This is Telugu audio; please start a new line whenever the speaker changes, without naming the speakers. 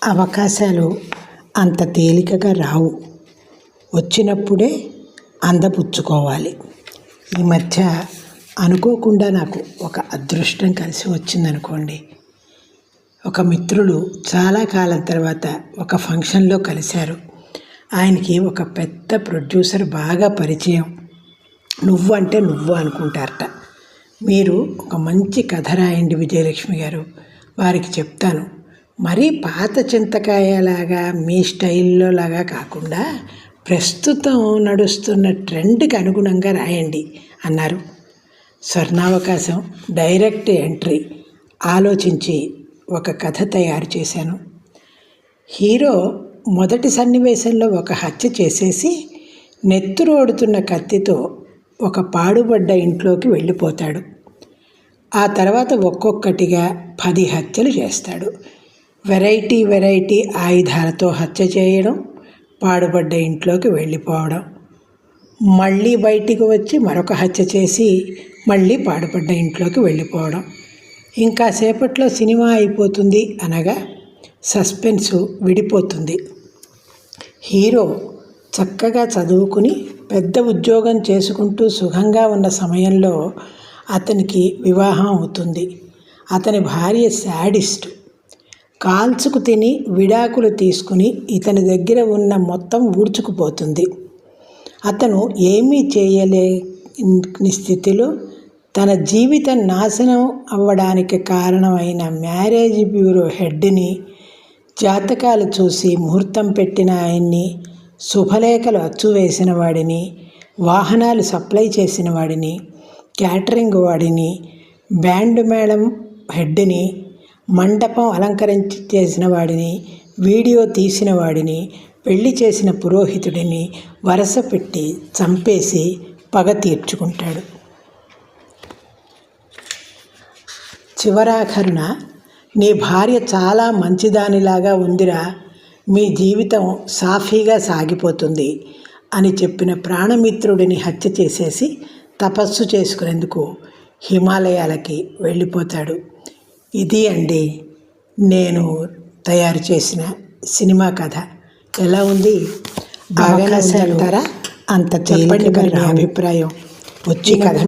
అవకాశాలు అంత తేలికగా రావు. వచ్చినప్పుడే అందపుచ్చుకోవాలి. ఈ మధ్య అనుకోకుండా నాకు ఒక అదృష్టం కలిసి వచ్చిందనుకోండి. ఒక మిత్రులు చాలా కాలం తర్వాత ఒక ఫంక్షన్లో కలిశారు. ఆయనకి ఒక పెద్ద ప్రొడ్యూసర్ బాగా పరిచయం. నువ్వు అంటే నువ్వు అనుకుంటారట. మీరు ఒక మంచి కథ రాయండి విజయలక్ష్మి గారు, వారికి చెప్తాను. మరీ పాత చింతకాయలాగా మీ స్టైల్లో లాగా కాకుండా ప్రస్తుతం నడుస్తున్న ట్రెండ్కి అనుగుణంగా రాయండి అన్నారు. స్వర్ణావకాశం డైరెక్ట్ ఎంట్రీ ఆలోచించి ఒక కథ తయారు చేశాను. హీరో మొదటి సన్నివేశంలో ఒక హత్య చేసేసి నెత్తురోడుతున్న కత్తితో ఒక పాడుబడ్డ ఇంట్లోకి వెళ్ళిపోతాడు. ఆ తర్వాత ఒక్కొక్కటిగా 10 హత్యలు చేస్తాడు. వెరైటీ ఆయుధాలతో హత్య చేయడం, పాడుబడ్డ ఇంట్లోకి వెళ్ళిపోవడం, మళ్ళీ బయటికి వచ్చి మరొక హత్య చేసి మళ్ళీ పాడుబడ్డ ఇంట్లోకి వెళ్ళిపోవడం. ఇంకా సేపట్లో సినిమా అయిపోతుంది అనగా సస్పెన్సు విడిపోతుంది. హీరో చక్కగా చదువుకుని పెద్ద ఉద్యోగం చేసుకుంటూ సుఖంగా ఉన్న సమయంలో అతనికి వివాహం అవుతుంది. అతని భార్య శాడిస్ట్. కాల్చుకు తిని విడాకులు తీసుకుని ఇతని దగ్గర ఉన్న మొత్తం ఊడ్చుకుపోతుంది. అతను ఏమీ చేయలేని స్థితిలో తన జీవితం నాశనం అవ్వడానికి కారణమైన మ్యారేజ్ బ్యూరో హెడ్ని, జాతకాలు చూసి ముహూర్తం పెట్టిన ఆయన్ని, శుభలేఖలు అచ్చువేసిన వాడిని, వాహనాలు సప్లై చేసిన వాడిని, క్యాటరింగ్ వాడిని, బ్యాండ్ మేళం హెడ్ని, మండపం అలంకరించి చేసిన వాడిని, వీడియో తీసిన వాడిని, పెళ్లి చేసిన పురోహితుడిని వరస పెట్టి చంపేసి పగ తీర్చుకుంటాడు. చివరాఖరున నీ భార్య చాలా మంచిదానిలాగా ఉందిరా, మీ జీవితం సాఫీగా సాగిపోతుంది అని చెప్పిన ప్రాణమిత్రుడిని హత్య చేసేసి తపస్సు చేసుకునేందుకు హిమాలయాలకి వెళ్ళిపోతాడు. ఇది అండి నేను తయారు చేసిన సినిమా కథ. ఎలా ఉంది? బాగా అంటారా? అంత చెప్పండి మరి మీ అభిప్రాయం. వచ్చి కథ